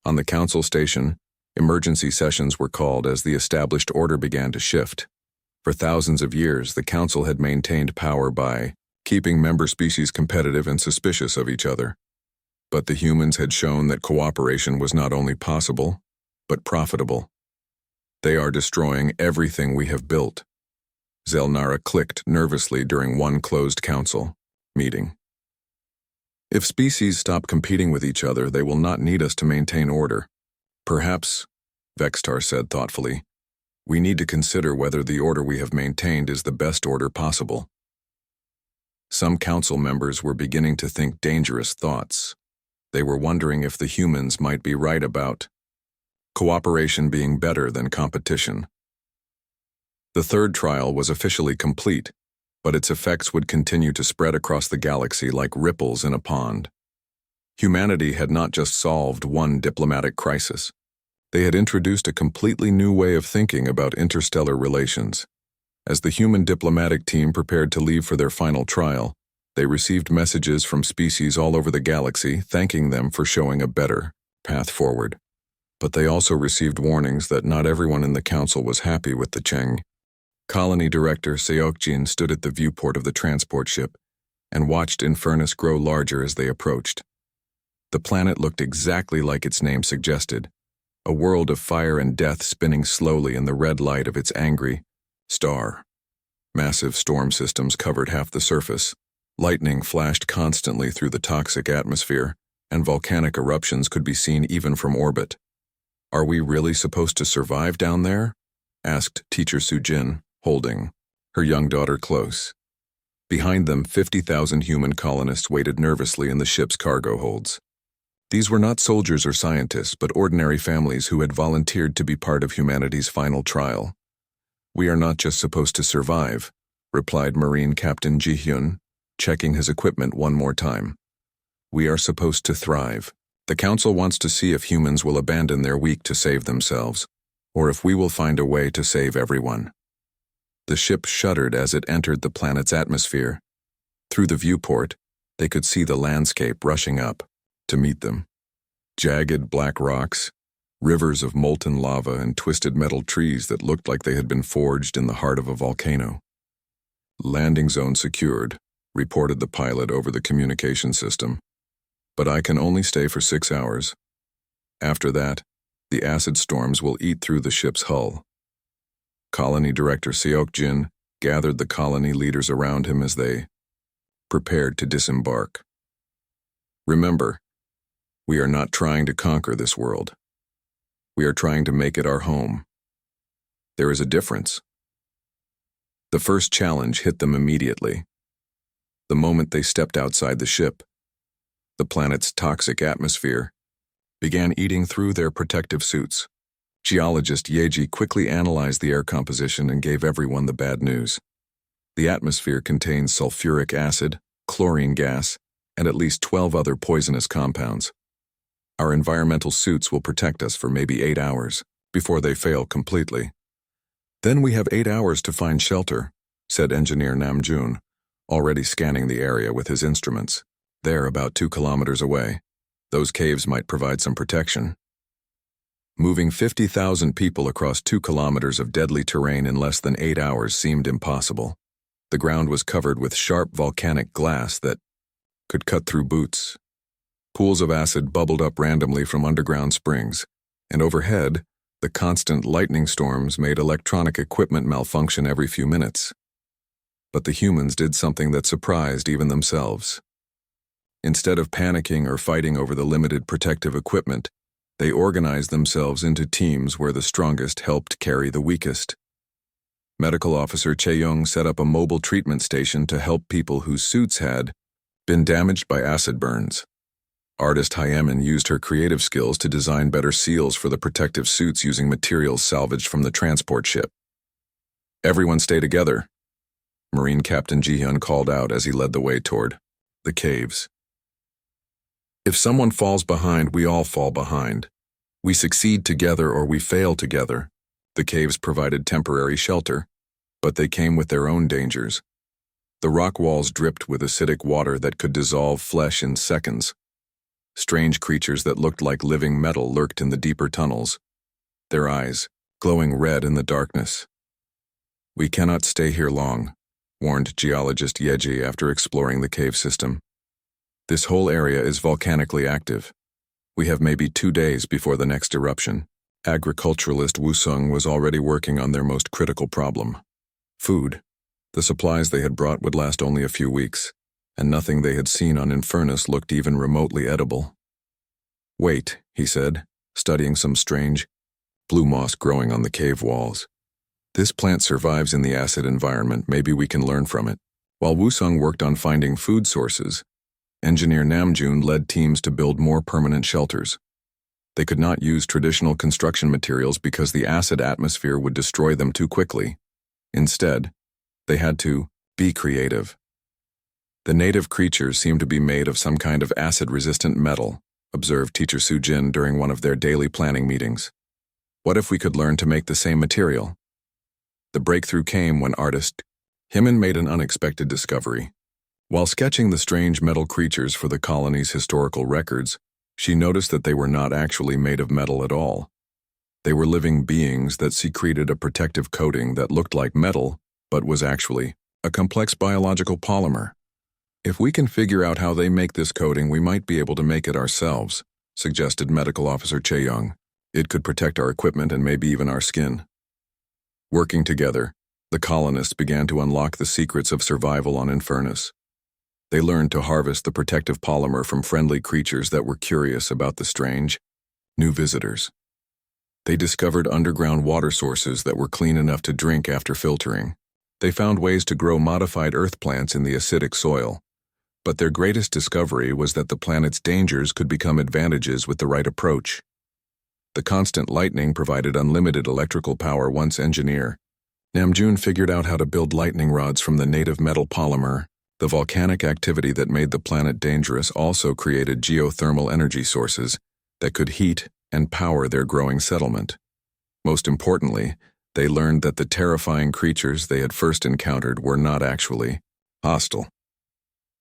On the council station, emergency sessions were called as the established order began to shift. For thousands of years, the council had maintained power by keeping member species competitive and suspicious of each other. But the humans had shown that cooperation was not only possible, but profitable. They are destroying everything we have built. Zelnara clicked nervously during one closed council meeting. If species stop competing with each other, they will not need us to maintain order. Perhaps, Vextar said thoughtfully, we need to consider whether the order we have maintained is the best order possible. Some council members were beginning to think dangerous thoughts. They were wondering if the humans might be right about cooperation being better than competition. The third trial was officially complete, but its effects would continue to spread across the galaxy like ripples in a pond. Humanity had not just solved one diplomatic crisis. They had introduced a completely new way of thinking about interstellar relations. As the human diplomatic team prepared to leave for their final trial, they received messages from species all over the galaxy thanking them for showing a better path forward. But they also received warnings that not everyone in the council was happy with the Cheng. Colony Director Seokjin stood at the viewport of the transport ship and watched Infernus grow larger as they approached. The planet looked exactly like its name suggested, a world of fire and death spinning slowly in the red light of its angry star. Massive storm systems covered half the surface. Lightning flashed constantly through the toxic atmosphere, and volcanic eruptions could be seen even from orbit. Are we really supposed to survive down there? Asked Teacher Sujin, holding her young daughter close. Behind them, 50,000 human colonists waited nervously in the ship's cargo holds. These were not soldiers or scientists, but ordinary families who had volunteered to be part of humanity's final trial. We are not just supposed to survive, replied Marine Captain Ji-hyun, checking his equipment one more time. We are supposed to thrive. The Council wants to see if humans will abandon their weak to save themselves, or if we will find a way to save everyone. The ship shuddered as it entered the planet's atmosphere. Through the viewport, they could see the landscape rushing up to meet them. Jagged black rocks, rivers of molten lava, and twisted metal trees that looked like they had been forged in the heart of a volcano. "Landing zone secured," reported the pilot over the communication system. "But I can only stay for 6 hours. After that, the acid storms will eat through the ship's hull." Colony Director Seok Jin gathered the colony leaders around him as they prepared to disembark. "Remember, we are not trying to conquer this world. We are trying to make it our home. There is a difference." The first challenge hit them immediately. The moment they stepped outside the ship, the planet's toxic atmosphere began eating through their protective suits. Geologist Yeji quickly analyzed the air composition and gave everyone the bad news. The atmosphere contains sulfuric acid, chlorine gas, and at least 12 other poisonous compounds. Our environmental suits will protect us for maybe 8 hours, before they fail completely. "Then we have 8 hours to find shelter," said Engineer Namjoon, already scanning the area with his instruments. "They're about 2 kilometers away. Those caves might provide some protection." Moving 50,000 people across 2 kilometers of deadly terrain in less than 8 hours seemed impossible. The ground was covered with sharp volcanic glass that could cut through boots. Pools of acid bubbled up randomly from underground springs, and overhead, the constant lightning storms made electronic equipment malfunction every few minutes. But the humans did something that surprised even themselves. Instead of panicking or fighting over the limited protective equipment, they organized themselves into teams where the strongest helped carry the weakest. Medical Officer Chae-young set up a mobile treatment station to help people whose suits had been damaged by acid burns. Artist Hyemin used her creative skills to design better seals for the protective suits using materials salvaged from the transport ship. "Everyone stay together," Marine Captain Ji-hyun called out as he led the way toward the caves. "If someone falls behind, we all fall behind. We succeed together or we fail together." The caves provided temporary shelter, but they came with their own dangers. The rock walls dripped with acidic water that could dissolve flesh in seconds. Strange creatures that looked like living metal lurked in the deeper tunnels, their eyes glowing red in the darkness. "We cannot stay here long," warned geologist Yeji after exploring the cave system. "This whole area is volcanically active. We have maybe 2 days before the next eruption." Agriculturalist Woo-sung was already working on their most critical problem: food. The supplies they had brought would last only a few weeks, and nothing they had seen on Infernus looked even remotely edible. "Wait," he said, studying some strange blue moss growing on the cave walls. "This plant survives in the acid environment. Maybe we can learn from it." While Woo-sung worked on finding food sources, Engineer Namjoon led teams to build more permanent shelters. They could not use traditional construction materials because the acid atmosphere would destroy them too quickly. Instead, they had to be creative. "The native creatures seem to be made of some kind of acid-resistant metal," observed Teacher Soo-jin during one of their daily planning meetings. "What if we could learn to make the same material?" The breakthrough came when artist Hyemin made an unexpected discovery. While sketching the strange metal creatures for the colony's historical records, she noticed that they were not actually made of metal at all. They were living beings that secreted a protective coating that looked like metal, but was actually a complex biological polymer. "If we can figure out how they make this coating, we might be able to make it ourselves," suggested Medical Officer Chae-young. "It could protect our equipment and maybe even our skin." Working together, the colonists began to unlock the secrets of survival on Infernus. They learned to harvest the protective polymer from friendly creatures that were curious about the strange, new visitors. They discovered underground water sources that were clean enough to drink after filtering. They found ways to grow modified earth plants in the acidic soil. But their greatest discovery was that the planet's dangers could become advantages with the right approach. The constant lightning provided unlimited electrical power once engineer. Namjoon figured out how to build lightning rods from the native metal polymer The volcanic activity that made the planet dangerous also created geothermal energy sources that could heat and power their growing settlement. Most importantly, they learned that the terrifying creatures they had first encountered were not actually hostile.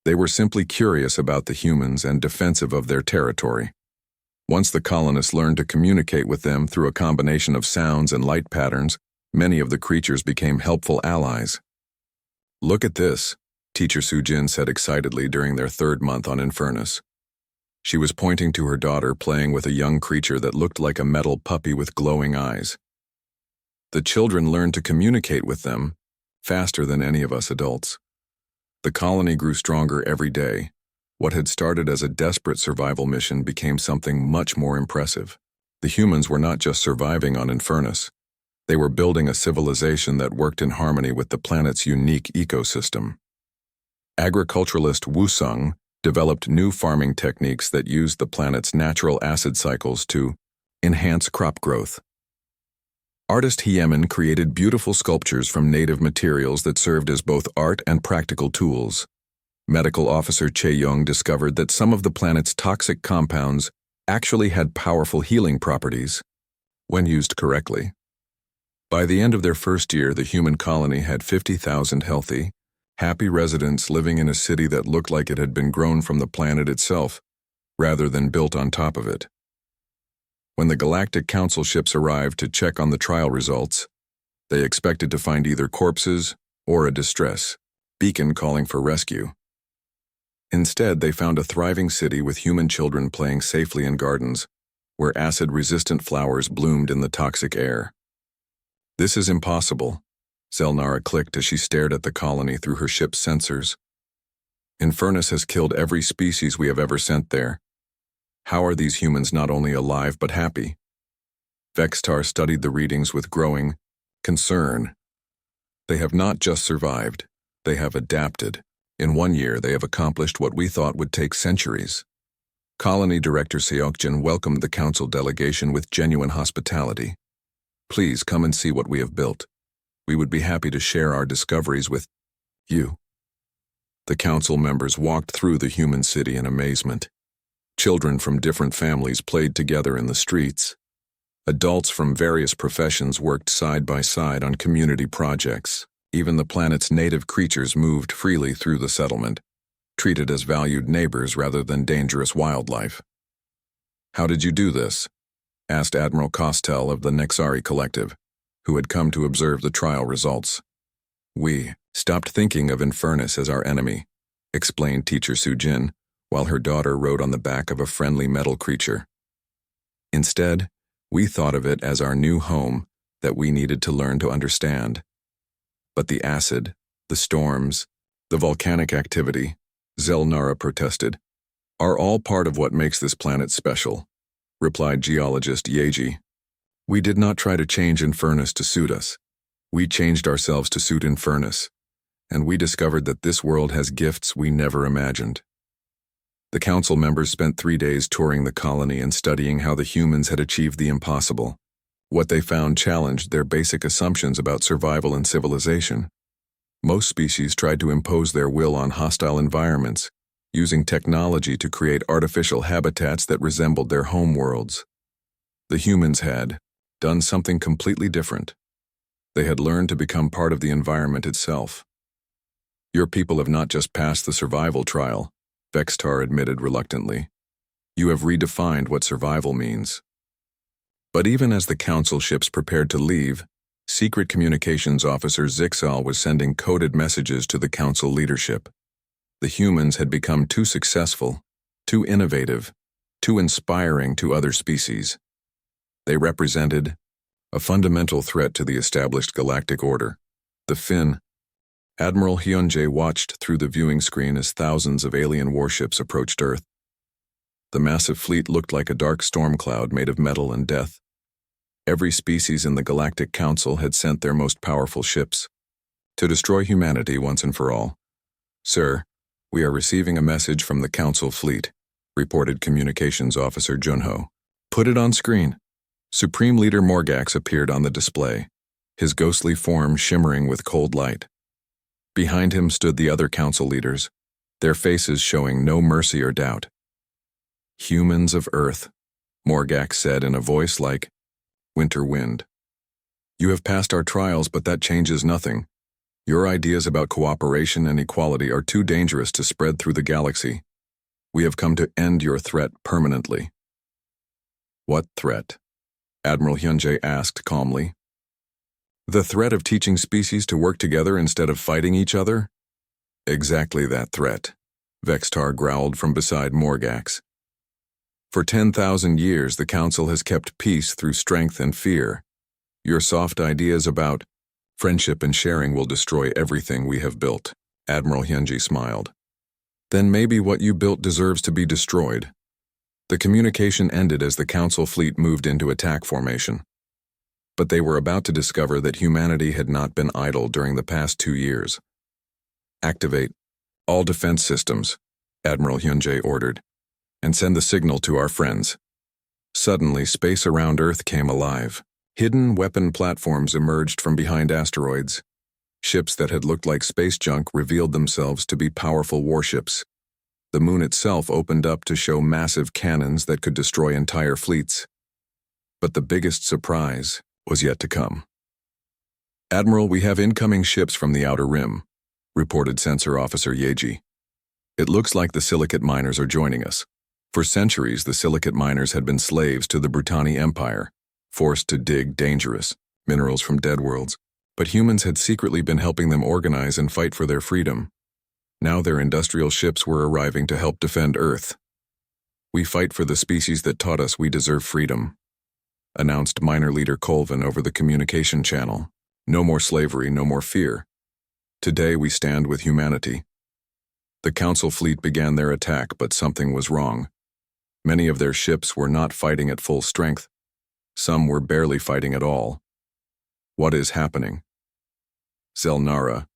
They were simply curious about the humans and defensive of their territory. Once the colonists learned to communicate with them through a combination of sounds and light patterns, many of the creatures became helpful allies. "Look at this," Teacher Sujin said excitedly during their third month on Infernus. She was pointing to her daughter playing with a young creature that looked like a metal puppy with glowing eyes. The children learned to communicate with them faster than any of us adults. The colony grew stronger every day. What had started as a desperate survival mission became something much more impressive. The humans were not just surviving on Infernus. They were building a civilization that worked in harmony with the planet's unique ecosystem. Agriculturalist Wusung developed new farming techniques that used the planet's natural acid cycles to enhance crop growth. Artist Hyemin created beautiful sculptures from native materials that served as both art and practical tools. Medical officer Chae-young discovered that some of the planet's toxic compounds actually had powerful healing properties when used correctly. By the end of their first year, the human colony had 50,000 healthy, happy residents living in a city that looked like it had been grown from the planet itself, rather than built on top of it. When the Galactic Council ships arrived to check on the trial results, they expected to find either corpses or a distress beacon calling for rescue. Instead, they found a thriving city with human children playing safely in gardens, where acid-resistant flowers bloomed in the toxic air. "This is impossible," Zelnara clicked as she stared at the colony through her ship's sensors. "Infernus has killed every species we have ever sent there. How are these humans not only alive but happy?" Vextar studied the readings with growing concern. "They have not just survived, they have adapted. In 1 year, they have accomplished what we thought would take centuries." Colony Director Seokjin welcomed the council delegation with genuine hospitality. "Please come and see what we have built. We would be happy to share our discoveries with you." The council members walked through the human city in amazement. Children from different families played together in the streets. Adults from various professions worked side by side on community projects. Even the planet's native creatures moved freely through the settlement, treated as valued neighbors rather than dangerous wildlife. "How did you do this?" asked Admiral Costel of the Nexari Collective, who had come to observe the trial results. "We stopped thinking of Infernus as our enemy," explained Teacher Sujin, while her daughter rode on the back of a friendly metal creature. "Instead, we thought of it as our new home that we needed to learn to understand. But the acid, the storms, the volcanic activity," Zelnara protested, "are all part of what makes this planet special," replied geologist Yeji. "We did not try to change Infernus to suit us. We changed ourselves to suit Infernus, and we discovered that this world has gifts we never imagined." The council members spent 3 days touring the colony and studying how the humans had achieved the impossible. What they found challenged their basic assumptions about survival and civilization. Most species tried to impose their will on hostile environments, using technology to create artificial habitats that resembled their home worlds. The humans had done something completely different. They had learned to become part of the environment itself. "Your people have not just passed the survival trial," Vextar admitted reluctantly. "You have redefined what survival means." But even as the council ships prepared to leave, Secret Communications Officer Zixal was sending coded messages to the council leadership. The humans had become too successful, too innovative, too inspiring to other species. They represented a fundamental threat to the established galactic order. The Finn. Admiral Hyunjae watched through the viewing screen as thousands of alien warships approached Earth. The massive fleet looked like a dark storm cloud made of metal and death. Every species in the Galactic Council had sent their most powerful ships to destroy humanity once and for all. "Sir, we are receiving a message from the Council fleet," reported Communications Officer Junho. "Put it on screen." Supreme Leader Morgax appeared on the display, his ghostly form shimmering with cold light. Behind him stood the other council leaders, their faces showing no mercy or doubt. "Humans of Earth," Morgak said in a voice like winter wind. "You have passed our trials, but that changes nothing. Your ideas about cooperation and equality are too dangerous to spread through the galaxy. We have come to end your threat permanently." "What threat?" Admiral Hyunjae asked calmly. "The threat of teaching species to work together instead of fighting each other?" "Exactly that threat," Vextar growled from beside Morgax. "For 10,000 years the Council has kept peace through strength and fear. Your soft ideas about friendship and sharing will destroy everything we have built." Admiral Hyunji smiled. "Then maybe what you built deserves to be destroyed." The communication ended as the Council fleet moved into attack formation. But they were about to discover that humanity had not been idle during the past 2 years. "Activate all defense systems," Admiral Hyunjae ordered, "and send the signal to our friends." Suddenly, space around Earth came alive. Hidden weapon platforms emerged from behind asteroids. Ships that had looked like space junk revealed themselves to be powerful warships. The moon itself opened up to show massive cannons that could destroy entire fleets. But the biggest surprise was yet to come. "Admiral, we have incoming ships from the Outer Rim," reported Sensor Officer Yeji. "It looks like the silicate miners are joining us. For centuries, the silicate miners had been slaves to the Brutani Empire, forced to dig dangerous minerals from dead worlds, but humans had secretly been helping them organize and fight for their freedom. Now their industrial ships were arriving to help defend Earth. We fight for the species that taught us we deserve freedom," announced Miner Leader Colvin over the communication channel. "No more slavery, no more fear. Today we stand with humanity." The Council fleet began their attack, but something was wrong. Many of their ships were not fighting at full strength. Some were barely fighting at all. "What is happening?" Zelnara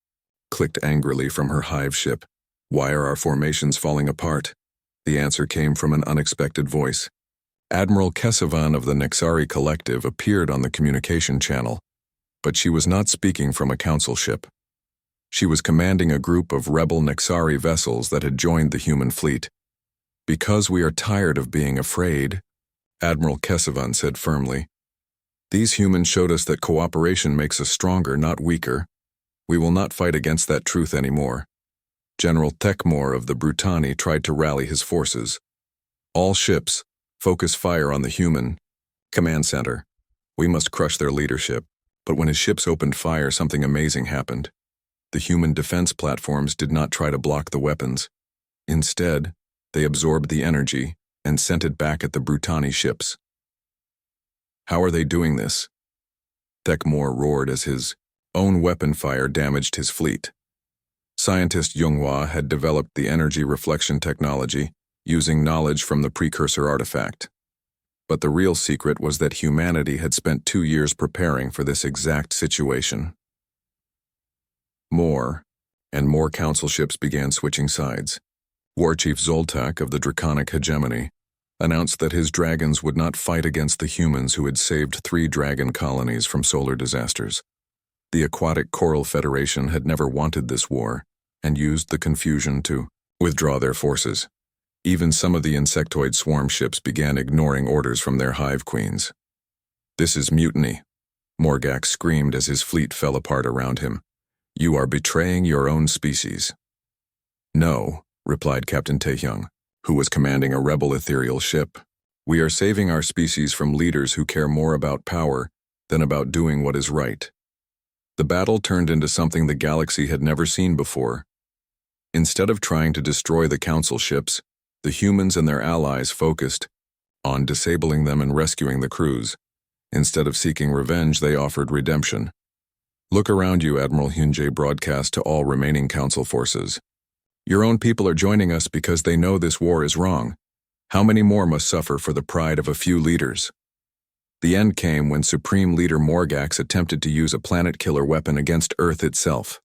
clicked angrily from her hive ship. "Why are our formations falling apart?" The answer came from an unexpected voice. Admiral Kesavan of the Nexari Collective appeared on the communication channel, but she was not speaking from a council ship. She was commanding a group of rebel Nexari vessels that had joined the human fleet. "Because we are tired of being afraid," Admiral Kesavan said firmly. "These humans showed us that cooperation makes us stronger, not weaker. We will not fight against that truth anymore." General Tekmor of the Brutani tried to rally his forces. "All ships, focus fire on the human command center. We must crush their leadership." But when his ships opened fire, something amazing happened. The human defense platforms did not try to block the weapons. Instead, they absorbed the energy and sent it back at the Brutani ships. "How are they doing this?" Tekmor roared as his own weapon fire damaged his fleet. Scientist Yonghua had developed the energy reflection technology using knowledge from the precursor artifact. But the real secret was that humanity had spent 2 years preparing for this exact situation. More and more council ships began switching sides. War Chief Zoltak of the Draconic Hegemony announced that his dragons would not fight against the humans who had saved 3 dragon colonies from solar disasters. The Aquatic Coral Federation had never wanted this war and used the confusion to withdraw their forces. Even some of the insectoid swarm ships began ignoring orders from their hive queens. "This is mutiny," Morgak screamed as his fleet fell apart around him. "You are betraying your own species." "No," replied Captain Taehyung, who was commanding a rebel ethereal ship. "We are saving our species from leaders who care more about power than about doing what is right." The battle turned into something the galaxy had never seen before. Instead of trying to destroy the council ships, the humans and their allies focused on disabling them and rescuing the crews. Instead of seeking revenge, they offered redemption. "Look around you," Admiral Hyunjae broadcast to all remaining council forces. "Your own people are joining us because they know this war is wrong. How many more must suffer for the pride of a few leaders?" The end came when Supreme Leader Morgax attempted to use a planet-killer weapon against Earth itself.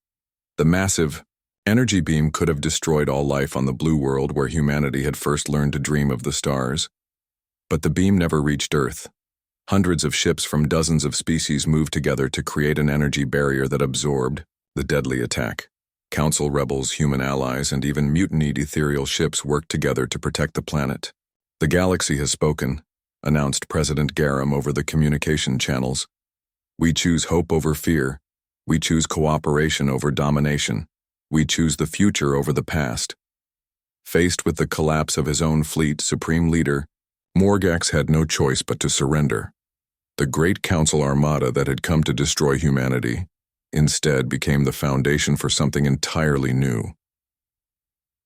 The massive energy beam could have destroyed all life on the blue world where humanity had first learned to dream of the stars. But the beam never reached Earth. Hundreds of ships from dozens of species moved together to create an energy barrier that absorbed the deadly attack. Council rebels, human allies, and even mutinied ethereal ships worked together to protect the planet. "The galaxy has spoken," announced President Garam over the communication channels. "We choose hope over fear. We choose cooperation over domination. We choose the future over the past." Faced with the collapse of his own fleet, Supreme Leader, Morgax had no choice but to surrender. The Great Council Armada that had come to destroy humanity instead became the foundation for something entirely new.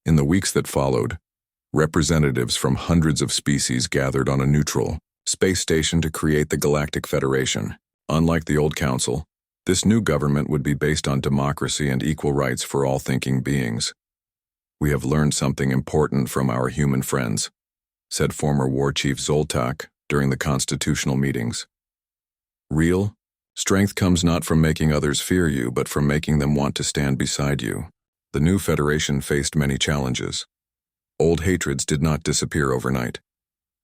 In the weeks that followed, representatives from hundreds of species gathered on a neutral space station to create the Galactic Federation. Unlike the old council, this new government would be based on democracy and equal rights for all thinking beings. "We have learned something important from our human friends," said former War Chief Zoltak during the constitutional meetings. "Real strength comes not from making others fear you, but from making them want to stand beside you." The new Federation faced many challenges. Old hatreds did not disappear overnight.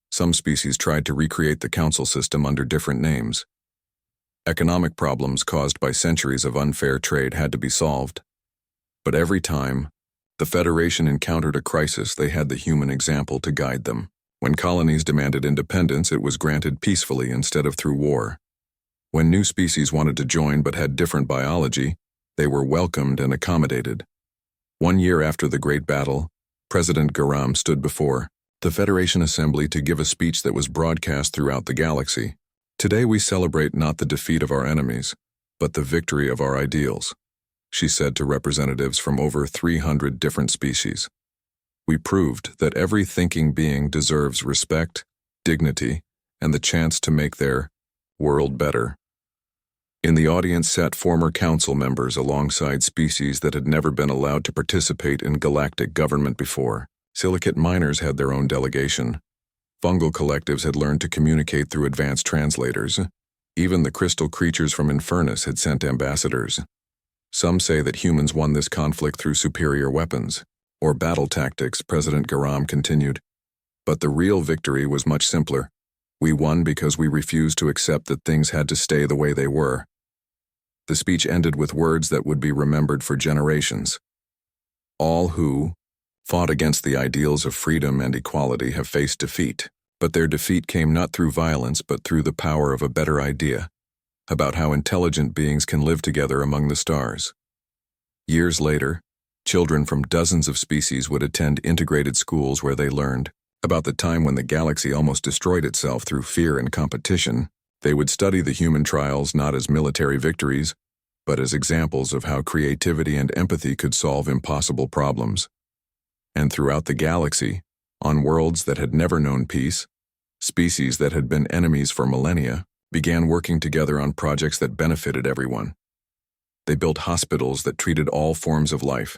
Some species tried to recreate the council system under different names. Economic problems caused by centuries of unfair trade had to be solved. But every time the Federation encountered a crisis, they had the human example to guide them. When colonies demanded independence, it was granted peacefully instead of through war. When new species wanted to join but had different biology, they were welcomed and accommodated. 1 year after the Great Battle, President Garam stood before the Federation Assembly to give a speech that was broadcast throughout the galaxy. "Today we celebrate not the defeat of our enemies, but the victory of our ideals," she said to representatives from over 300 different species. "We proved that every thinking being deserves respect, dignity, and the chance to make their world better." In the audience sat former council members alongside species that had never been allowed to participate in galactic government before. Silicate miners had their own delegation. Fungal collectives had learned to communicate through advanced translators. Even the crystal creatures from Infernus had sent ambassadors. Some say that humans won this conflict through superior weapons or battle tactics, President Garam continued. But the real victory was much simpler. We won because we refused to accept that things had to stay the way they were. The speech ended with words that would be remembered for generations. "All who fought against the ideals of freedom and equality have faced defeat, but their defeat came not through violence but through the power of a better idea about how intelligent beings can live together among the stars." Years later, children from dozens of species would attend integrated schools where they learned about the time when the galaxy almost destroyed itself through fear and competition. They would study the human trials not as military victories, but as examples of how creativity and empathy could solve impossible problems. And throughout the galaxy, on worlds that had never known peace, species that had been enemies for millennia began working together on projects that benefited everyone. They built hospitals that treated all forms of life.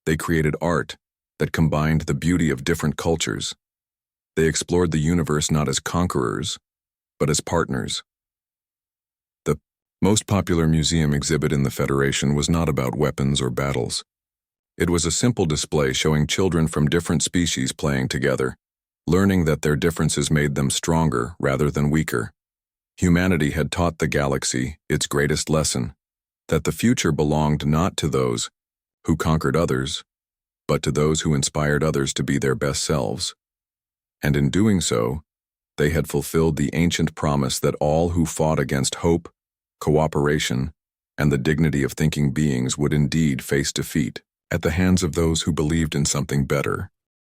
They created art that combined the beauty of different cultures. They explored the universe not as conquerors, but as partners. The most popular museum exhibit in the Federation was not about weapons or battles. It was a simple display showing children from different species playing together, learning that their differences made them stronger rather than weaker. Humanity had taught the galaxy its greatest lesson, that the future belonged not to those who conquered others, but to those who inspired others to be their best selves. And in doing so, they had fulfilled the ancient promise that all who fought against hope, cooperation, and the dignity of thinking beings would indeed face defeat at the hands of those who believed in something better.